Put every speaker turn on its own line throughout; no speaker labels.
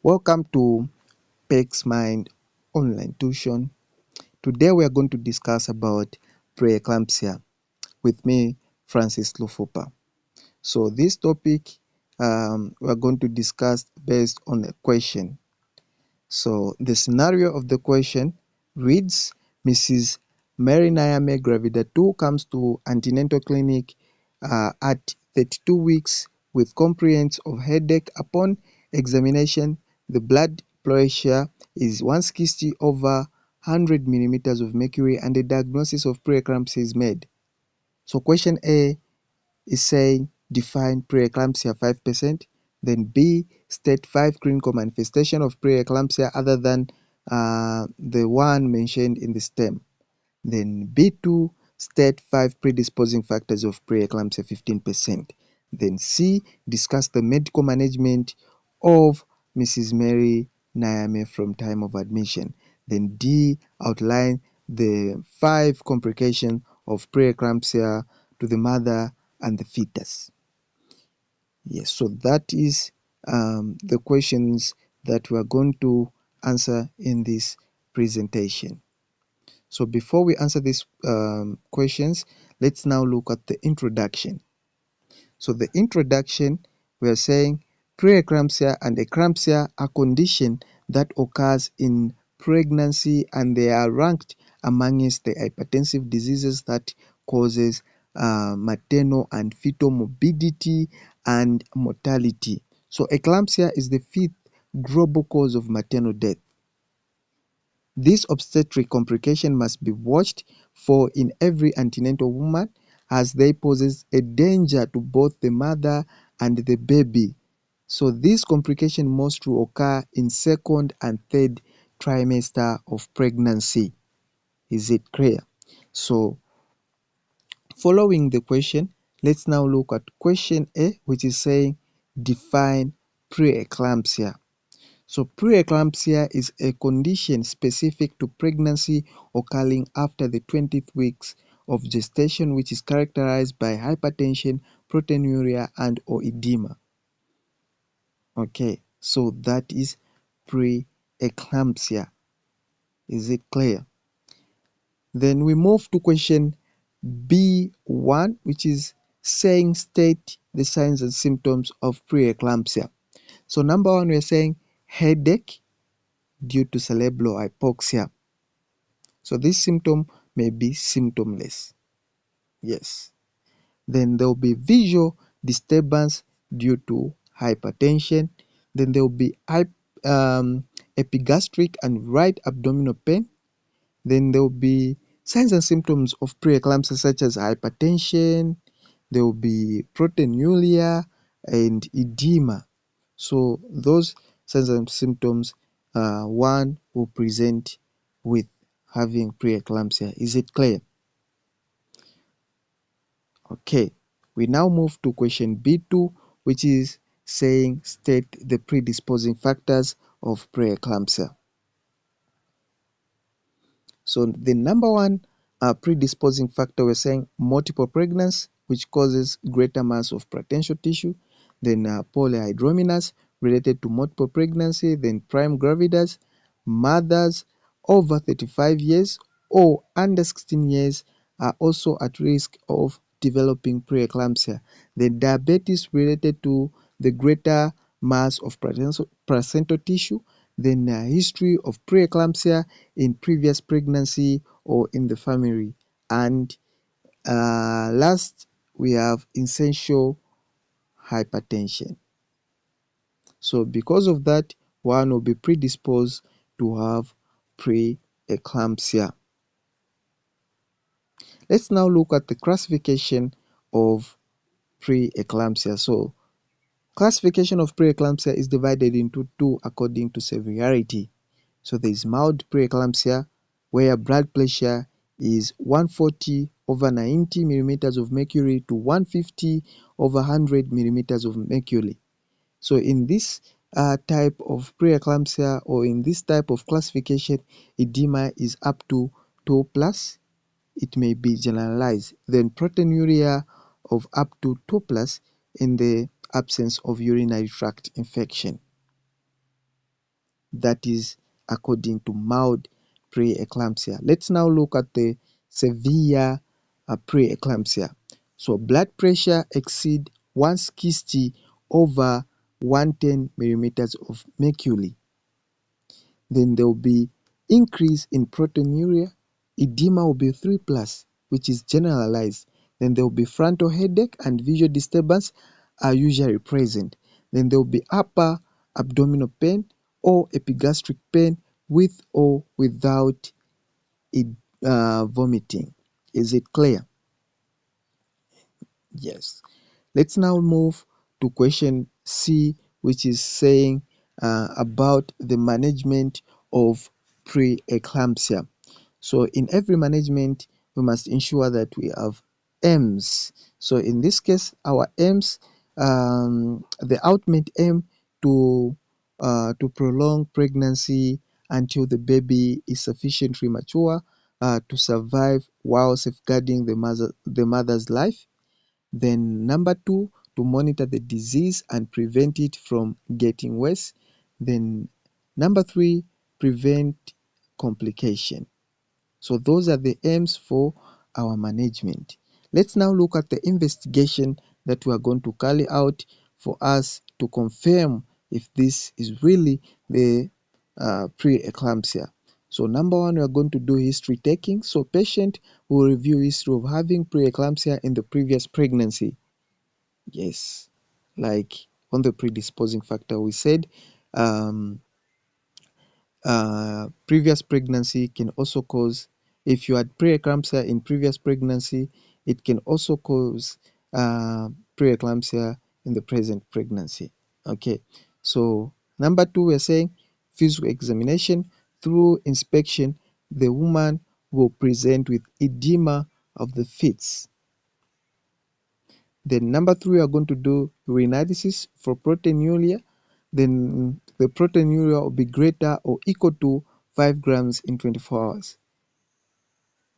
Welcome to Peck's Mind Online Tuition. Today we are going to discuss about preeclampsia with me, Francis Lufupa. So this topic we are going to discuss based on a question. So the scenario of the question reads: Mrs. Mary Nyame Gravida 2 comes to antenatal clinic at 32 weeks with complaints of headache. Upon examination, the blood pressure is 160 over 100 millimeters of mercury and the diagnosis of preeclampsia is made. So question A is saying define preeclampsia 5%. Then B, state 5 clinical manifestation of preeclampsia other than the one mentioned in the stem. Then B2, state 5 predisposing factors of preeclampsia 15%. Then C, discuss the medical management of Mrs. Mary Nyame from time of admission. Then D, outline the 5 complications of preeclampsia to the mother and the fetus. Yes, so that is the questions that we are going to answer in this presentation. So before we answer these questions, let's now look at the introduction. So the introduction, we are saying preeclampsia and eclampsia are conditions that occurs in pregnancy and they are ranked amongst the hypertensive diseases that causes maternal and fetal morbidity and mortality. So eclampsia is the 5th global cause of maternal death. This obstetric complication must be watched for in every antenatal woman as they poses a danger to both the mother and the baby. So this complication must occur in second and third trimester of pregnancy. Is it clear? So following the question, let's now look at question A, which is saying define preeclampsia. So preeclampsia is a condition specific to pregnancy occurring after the 20th weeks of gestation, which is characterized by hypertension, proteinuria, and or edema. Okay, so that is preeclampsia. Is it clear? Then we move to question B1, which is saying state the signs and symptoms of preeclampsia. So number 1, we are saying headache due to cerebral hypoxia. So this symptom may be symptomless. Yes. Then there will be visual disturbance due to hypertension. Then there will be epigastric and right abdominal pain. Then there will be signs and symptoms of preeclampsia such as hypertension. There will be proteinuria and edema. So those signs and symptoms, one will present with having preeclampsia. Is it clear? Okay, we now move to question B2, which is saying state the predisposing factors of preeclampsia. So the number 1 predisposing factor, we're saying multiple pregnancy, which causes greater mass of potential tissue. Then polyhydramnios related to multiple pregnancy. Then prime gravidas, mothers over 35 years or under 16 years are also at risk of developing preeclampsia. Then diabetes related to the greater mass of placental tissue. Then history of preeclampsia in previous pregnancy or in the family. And last, we have essential hypertension. So because of that, one will be predisposed to have preeclampsia. Let's now look at the classification of preeclampsia. So classification of preeclampsia is divided into 2 according to severity. So there is mild preeclampsia, where blood pressure is 140 over 90 millimeters of mercury to 150 over 100 millimeters of mercury. So in this type of preeclampsia, or in this type of classification, edema is up to 2 plus. It may be generalized. Then proteinuria of up to 2 plus in the absence of urinary tract infection. that is according to mild preeclampsia. Let's now look at the severe preeclampsia. So blood pressure exceed 160 over 110 millimeters of mercury. Then there will be increase in proteinuria. Edema will be 3 plus, which is generalized. Then there will be frontal headache and visual disturbance are usually present. Then there will be upper abdominal pain or epigastric pain with or without vomiting. Is it clear? Yes. Let's now move to question C, which is saying about the management of preeclampsia. So in every management, we must ensure that we have aims. So in this case, our aims, the ultimate aim to prolong pregnancy until the baby is sufficiently mature to survive while safeguarding the mother's life. Then number two, to monitor the disease and prevent it from getting worse. Then number three, prevent complication. So those are the aims for our management. Let's now look at the investigation that we are going to carry out for us to confirm if this is really the preeclampsia. So number one, we are going to do history taking. So patient will review history of having preeclampsia in the previous pregnancy. Yes, like on the predisposing factor, we said previous pregnancy can also cause, if you had preeclampsia in previous pregnancy, it can also cause preeclampsia in the present pregnancy. Okay, so number two, we're saying physical examination. Through inspection, the woman will present with edema of the feet. Then number three, we are going to do urinalysis for proteinuria. Then the proteinuria will be greater or equal to 5 grams in 24 hours.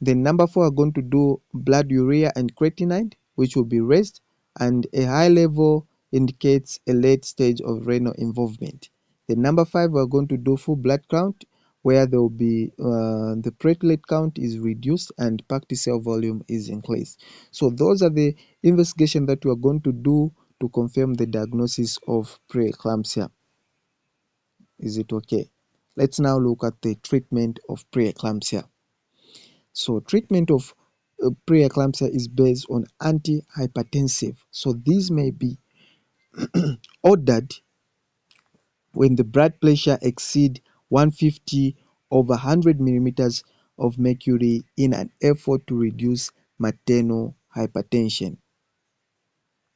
Then number four, we are going to do blood urea and creatinine, which will be raised, and a high level indicates a late stage of renal involvement. Then number five, we are going to do full blood count, where there will be the platelet count is reduced and packed cell volume is increased. So those are the investigation that we are going to do to confirm the diagnosis of preeclampsia. Is it okay? Let's now look at the treatment of preeclampsia. So treatment of preeclampsia is based on antihypertensive. So these may be ordered when the blood pressure exceed 150 over 100 millimeters of mercury in an effort to reduce maternal hypertension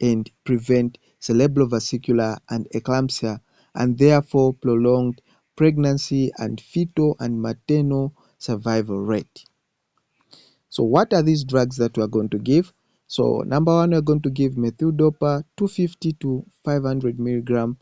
and prevent cerebrovascular and eclampsia, and therefore prolonged pregnancy and fetal and maternal survival rate. So what are these drugs that we are going to give? So number one, we are going to give methyldopa 250 to 500 milligram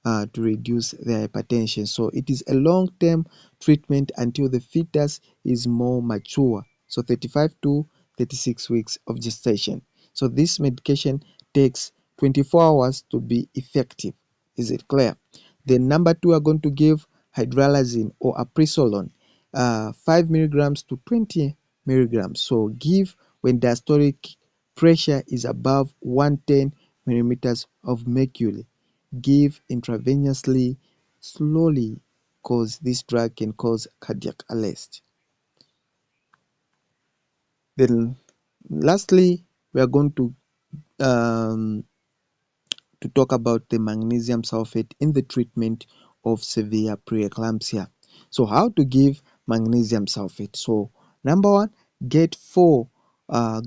to reduce their hypertension. So it is a long-term treatment until the fetus is more mature. So 35 to 36 weeks of gestation. So this medication takes 24 hours to be effective. Is it clear? Then number two, we are going to give hydralazine or apresolone, 5 milligrams to 20 milligrams. So give when diastolic pressure is above 110 millimeters of mercury. Give intravenously slowly because this drug can cause cardiac arrest. Then lastly, we are going um, to talk about the magnesium sulfate in the treatment of severe preeclampsia. So how to give magnesium sulfate? So number one, get 4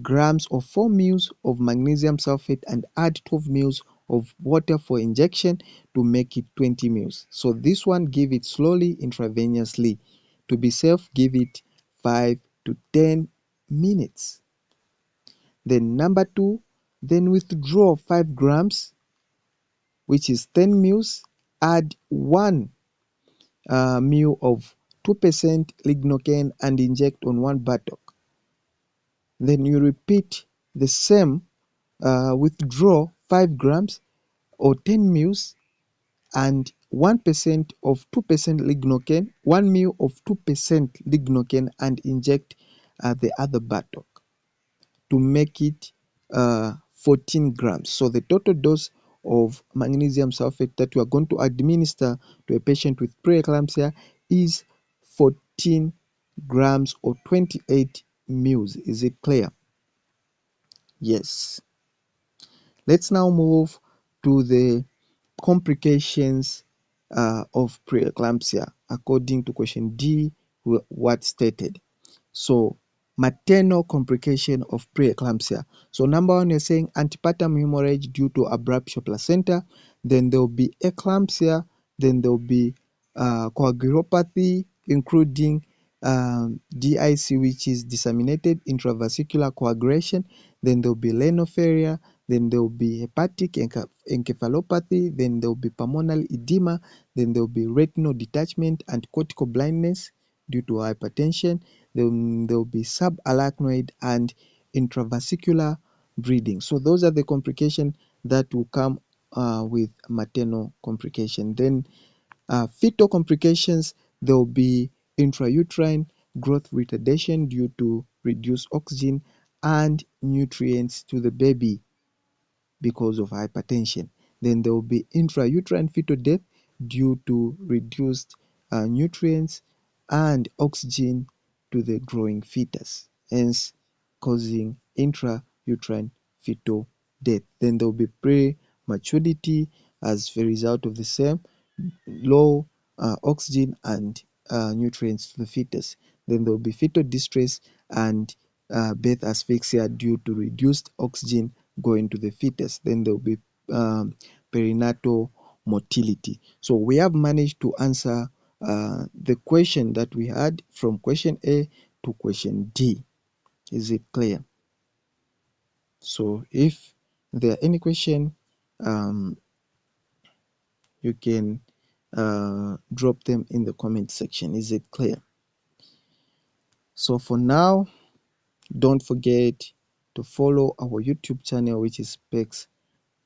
grams or 4 mils of magnesium sulfate and add 12 mils of water for injection to make it 20 mils. So this one, give it slowly intravenously. To be safe, give it 5 to 10 minutes. Then number two, then withdraw 5 grams, which is 10 mils, add 1 ml of 2% lignocaine and inject on one buttock. Then you repeat the same, withdraw 5 grams or 10 mils and 1% of 2% lignocaine, 1 ml of 2% lignocaine, and inject the other buttock to make it 14 grams. So the total dose of magnesium sulfate that you are going to administer to a patient with preeclampsia is 14 grams or 28 mils. Is it clear? Yes. Let's now move to the complications of preeclampsia according to question D, what stated. So maternal complication of preeclampsia. So number one, you're saying antepartum hemorrhage due to abruptio placenta. Then there will be eclampsia. Then there will be coagulopathy, including DIC, which is disseminated intravascular coagulation. Then there will be renal failure. Then there will be hepatic encephalopathy. Then there will be pulmonary edema. Then there will be retinal detachment and cortical blindness due to hypertension. Then there will be subarachnoid and intravascular bleeding. So those are the complications that will come with maternal complication. Then fetal complications, there will be intrauterine growth retardation due to reduced oxygen and nutrients to the baby because of hypertension. Then there will be intrauterine fetal death due to reduced nutrients and oxygen to the growing fetus, hence causing intrauterine fetal death. Then there will be prematurity as a result of the same, low oxygen and nutrients to the fetus. Then there will be fetal distress and birth asphyxia due to reduced oxygen going to the fetus. Then there will be perinatal motility. So we have managed to answer the question that we had from question A to question D. Is it clear? So if there are any question, you can drop them in the comment section. Is it clear? So for now, don't forget to follow our YouTube channel, which is Specs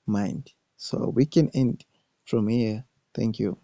Mind. So we can end from here. Thank you.